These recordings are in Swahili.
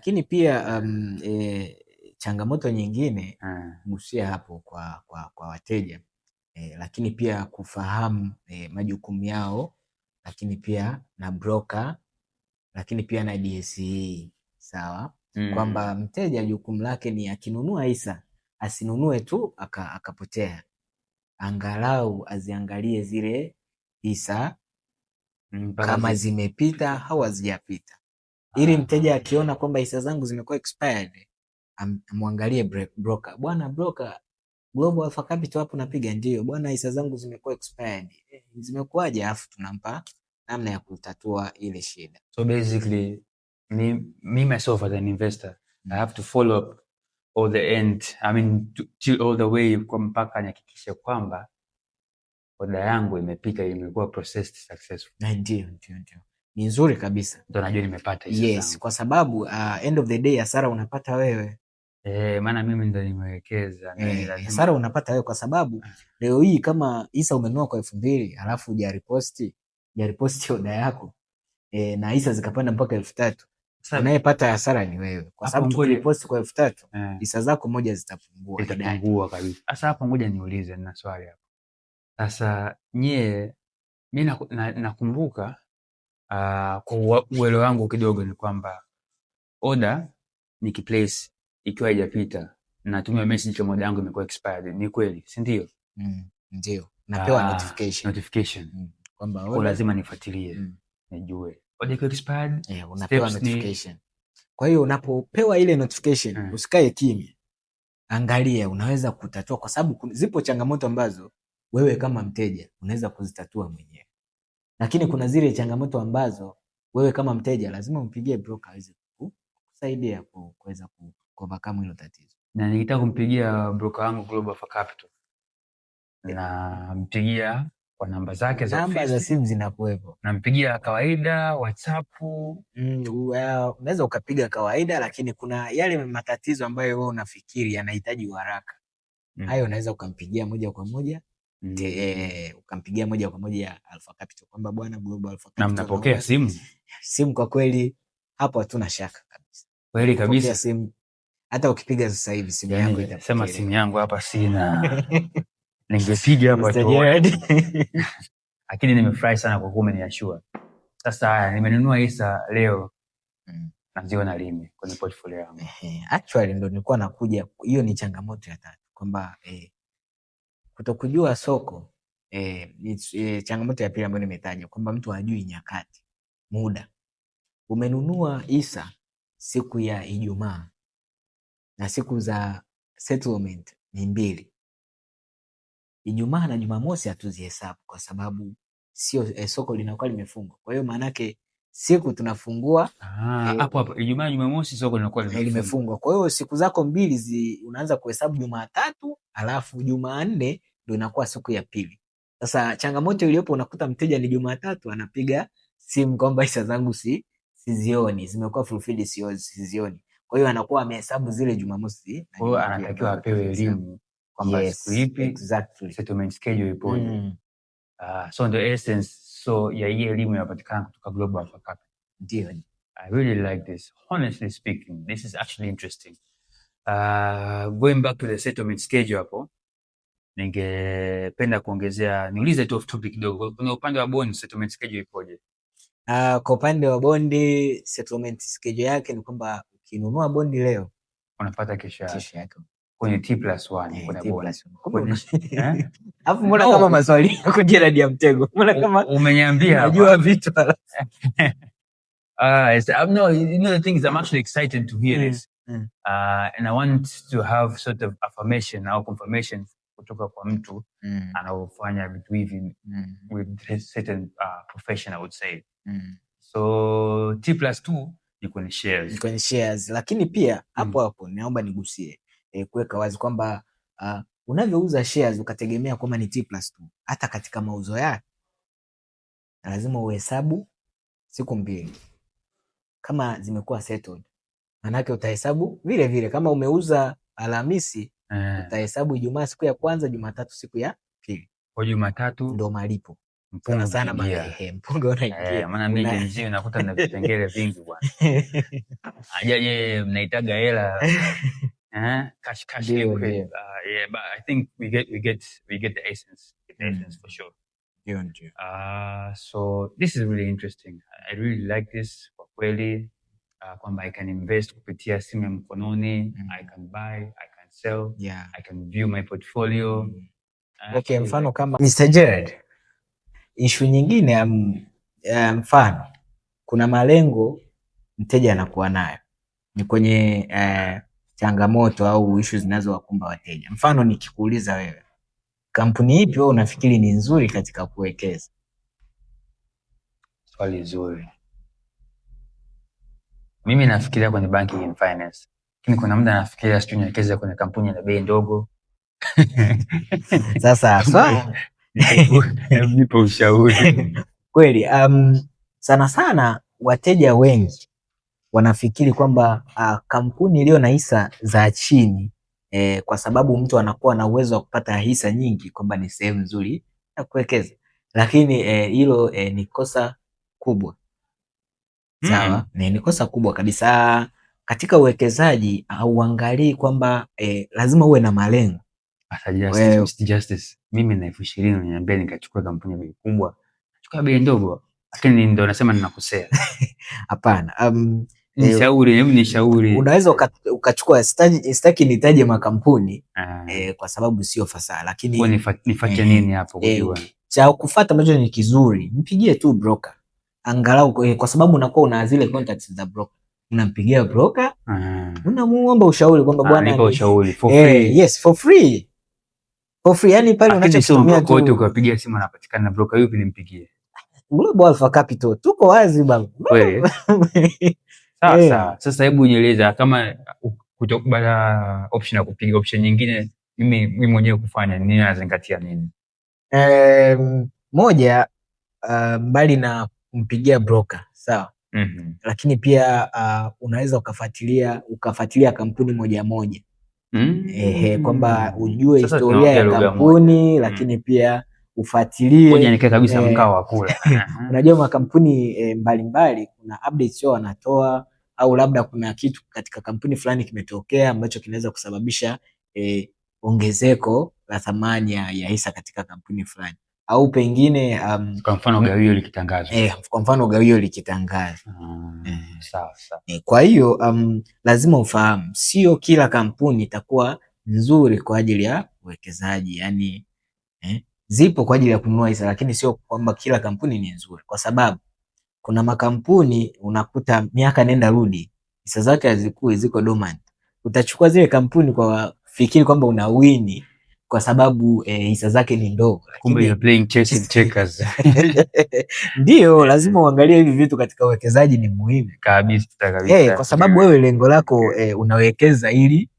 Lakini pia changamoto nyingine gusia hapo kwa wateja lakini pia kufahamu majukumu yao, lakini pia na broker, lakini pia na DSE. Sawa. Kwamba mteja jukumu lake ni akinunua hisa asinunue tu akapotea, angalau aziangalie zile hisa kama zimepita au hazijapita, ili mteja akiona kwamba hisa zangu zimekuwa expired amwangalie broker. Bwana broker, Global Alpha Capital hapo napiga ndio. Bwana hisa zangu zimekuwa expired. Zimekuwaje? Afu tunampa namna ya kutatua ile shida. So basically me myself as an investor I have to follow up all the end, I mean till all the way kwa mpaka nihakikishe kwamba oda yangu imepita, imekuwa processed successful. Ndio. Ni nzuri kabisa. Ndio najua nimepata hisa zangu. Yes, kwa sababu end of the day hasara unapata wewe. Maana mimi ndo nimewekeza. Hasara unapata wewe kwa sababu leo hii kama hisa umenunua kwa 2,000 alafu hujariposti oda yako na hisa zikapanda mpaka 3,000, unayepata hasara ni wewe, kwa sababu tukiriposti kwa 3,000 hisa zako moja zitapungua kabisa. Sasa hapo ngoja niulize, nina swali hapo. Sasa mimi nakumbuka kwa uelewa wangu kidogo ni kwamba order nikiplace ikiwa haijapita natumia message kwa order yangu imekuwa expired. Ni kweli, si ndio? Ndio. Napewa notification. Kwamba kwa lazima nifuatilie nijue order iko expired. Unapewa notification. Kwa hiyo unapopewa ile notification usikae kimya. Angalia unaweza kutatua, kwa sababu zipo changamoto ambazo wewe kama mteja unaweza kuzitatua mwenyewe. Lakini kuna zile changamoto ambazo wewe kama mteja lazima umpigie broker aweze kukusaidia kuweza kuovercome hilo tatizo. Na nikitaka kumpigia broker wangu Global Alpha Capital na mpigia kwa namba zake za ofisi. Namba za simu zinakuwepo. Nampigia kawaida, WhatsApp. Unaweza ukapiga kawaida, lakini kuna yale matatizo ambayo wewe unafikiri yanahitaji haraka. Hayo unaweza ukampigia moja kwa moja. Ukampigia moja kwa moja Alpha Capital kwamba bwana Global Alpha Capital. Na mnapokea simu? Kwa kweli hapo hatuna shaka kabisa. Kweli kabisa. Simu hata ukipiga sasa hivi simu yangu itapokea. Sema simu yangu hapa sina. Ningepiga hapa tu. Lakini nimefurahi sana kwa kuwa umeniashua. Sasa haya nimenunua hisa leo. Naziona lini kwenye portfolio yangu. Actually ndo nilikuwa nakuja, hiyo ni changamoto ya tatu kwamba kutokujua soko changamoto ya pili ambayo nimetaja kwamba mtu hajui nyakati, muda. Umenunua hisa siku ya Ijumaa na siku za settlement ni 2. Ijumaa na Jumamosi hatuzihesabu kwa sababu sio soko linakuwa limefungwa. Kwa hiyo maana yake siku tunafungua hapo Ijumaa Jumamosi soko linakuwa limefungwa. Kwa hiyo siku zako 2 unaanza kuhesabu Jumatatu, alafu Jumanne ndio inakuwa siku ya pili. Sasa changamoto iliyopo unakuta mteja ni Jumatatu anapiga simu kwamba hisa zangu sizioni, zimekuwa fulfilled, sizioni. Kwa hiyo anakuwa amehesabu zile Jumamosi. Kwa hiyo anatakiwa apewe elimu kwamba siku ipi settlement schedule ipoje. So the essence ya hii elimu inapatikana kutoka Global Alpha Capital. Ndio. I really like this. Honestly speaking, this is actually interesting. Going back to the settlement schedule hapo, ningependa kuongezea, niulize tu off topic kidogo. Kuna upande wa bond settlement schedule ipoje? Kwa upande wa bondi settlement schedule yake ni kwamba ukinunua bondi leo unapata kesho yake kwenye T+1 kuna bond. Alafu mbona kama maswali yako Gerard ya mtego? Mbona kama umeniambia unajua vitu? No, you know the thing is I'm actually excited to hear this. And I want to have sort of affirmation or confirmation kutoka kwa mtu anaofanya vitu hivi with a certain profession, I would say. So T+2 ni kwenye shares. Lakini pia hapo naomba nigusie kuweka wazi kwamba unavyouza shares ukategemea kwamba ni T+2, hata katika mauzo yake lazima uhesabu siku 2 kama zimekuwa settled. Manake utahesabu vile vile kama umeuza Alhamisi utahesabu Ijumaa siku ya kwanza, Jumatatu siku ya pili. Kwa Jumatatu ndo malipo. sana mpunga unaingia. Maana mimi jinsi unakuta na vipengele vingi bwana. Ajaje mnaitaga hela. Cash liquid. Yeah, but I think we get the essence. The essence for sure. So this is really interesting. I really like this kwa kweli. Kwamba I can invest kupitia simu ya mkononi, I can buy, I can sell, I can view my portfolio. Okay, mfano kama Mr. Gerald, issue nyingine mfano kuna malengo mteja anakuwa nayo ni kwenye changamoto au issues zinazowakumba wateja. Mfano nikikuuliza wewe, kampuni ipi wewe unafikiri ni nzuri katika kuwekeza? Swali nzuri. Mimi nafikiria kwenye banking and finance. Lakini kuna muda nafikiria sijui niwekeze kwenye kampuni ya bei ndogo. Sasa nipo ushauri. Kweli, sana wateja wengi wanafikiri kwamba kampuni iliyo na hisa za chini kwa sababu mtu anakuwa na uwezo wa kupata hisa nyingi kwamba ni sehemu nzuri ya kuwekeza. Lakini hilo ni kosa kubwa. Sawa, ni kosa kubwa kabisa. Katika uwekezaji hauangalii kwamba lazima uwe na malengo. Justice. Mimi na 20,000 niambia nikachukua kampuni ya bei kubwa, nachukua bei ndogo, lakini ndio nasema ninakosea. Hapana. Nishauri. Unaweza ukachukua, sitaki nitaje makampuni kwa sababu sio fasaha, lakini nifuate nini hapo kujua? Cha kufuata ambacho ni kizuri, mpigie tu broker. Angalau kwa sababu unakuwa una zile contacts za broker. Unampigia broker, unamuomba ushauri kwamba bwana nipa ushauri for free. Yes, for free. For free, yani pale unachotumia tu wote ukapigia simu anapatikana na broker yupi nimpigie? Global Alpha Capital. Tuko wazi baba. Kweli. Sawa. Sasa hebu nieleza kama kutokubala option ya kupiga option nyingine, mimi mwenyewe kufanya nini, nazingatia nini? Moja, mbali na kumpigia broker, sawa. Lakini pia unaweza ukafuatilia kampuni moja kwamba ujue historia ya kampuni, lakini pia ufuatilie. Ngoja nikae kabisa mkao wa kula. Unajua makampuni mbalimbali kuna updates wao wanatoa, au labda kuna kitu katika kampuni fulani kimetokea ambacho kinaweza kusababisha ongezeko la thamani ya hisa katika kampuni fulani, au pengine kwa mfano gawio likitangazwa. Kwa mfano gawio likitangazwa. Sawa. Kwa hiyo lazima ufahamu sio kila kampuni itakuwa nzuri kwa ajili ya uwekezaji. Yani zipo kwa ajili ya kununua hisa, lakini sio kwamba kila kampuni ni nzuri, kwa sababu kuna makampuni unakuta miaka nenda rudi hisa zake hazikui, ziko dormant. Utachukua zile kampuni kwa fikiri kwamba una wini kwa sababu hisa zake ni ndogo, kumbe you're playing chess and checkers. Ndio, lazima uangalie hivi vitu katika uwekezaji, ni muhimu kabisa. Kwa sababu wewe lengo lako unawekeza ili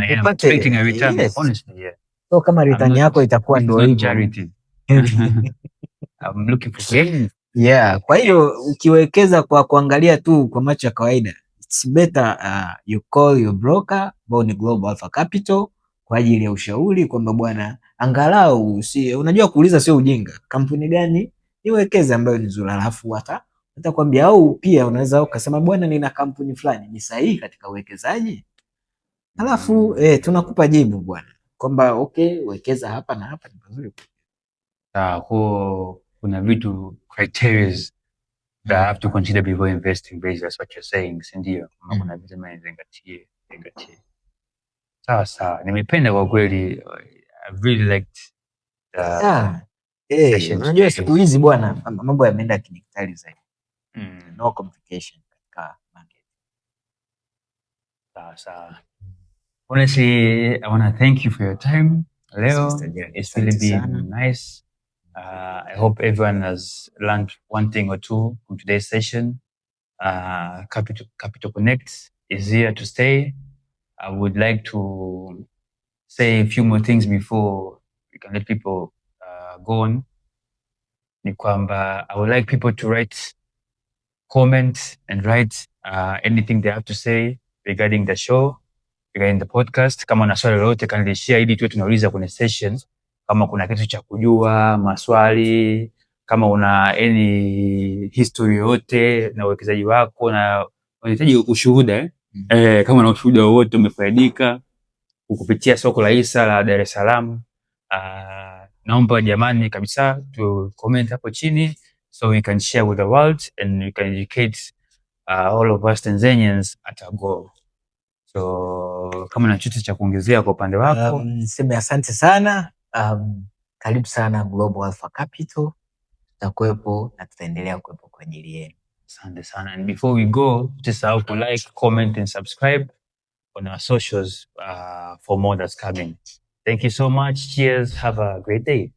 expecting a return. Honestly, so kama return yako itakuwa ndio hivyo. I'm looking for gain. Kwa hiyo ukiwekeza kwa kuangalia tu kwa macho ya kawaida, it's better you call your broker ambao ni Global Alpha Capital kwa ajili ya ushauri kwamba bwana, angalau unajua kuuliza sio ujinga, kampuni gani niwekeze ambayo ni nzuri, alafu atakwambia. Au pia unaweza ukasema bwana, nina kampuni fulani ni sahihi katika uwekezaji, alafu tunakupa jibu bwana kwamba okay, wekeza hapa na hapa, ni nzuri. Kuna vitu criteria that I have to consider before investing, based on what you're saying, ndio kuna vitu mnazingatia. Sawa. Nimependa kwa kweli. I really liked unajua siku hizi bwana mambo yameenda kidijitali zaidi. No complication katika market. Sawa. Honestly, I want to thank you for your time. Leo, it's really been nice. I hope everyone has learned one thing or two from today's session. Capital Connect is here to stay. I would like to say a few more things before we can let people go on. Ni kwamba I would like people to comment and write anything they have to say regarding the show, regarding the podcast. Kama una swali lolote kanilishia ili tuwe tunauliza kwenye session. Kama kuna kitu cha kujua, maswali, kama una any history yote na uwekezaji wako na unahitaji ushuhuda kama una ushuhuda wowote umefaidika kupitia soko la hisa la Dar es Salaam, naomba jamani kabisa tu comment hapo chini so we can share with the world and we can educate all of us Tanzanians at our goal. So kama na chochote cha kuongezea kwa upande wako, niseme asante sana. Karibu sana Global Alpha Capital, tutakuwepo na tutaendelea kuwepo kwa ajili yenu. Asante sana. And before we go, usisahau ku like, comment and subscribe on our socials for more that's coming. Thank you so much. Cheers. Have a great day.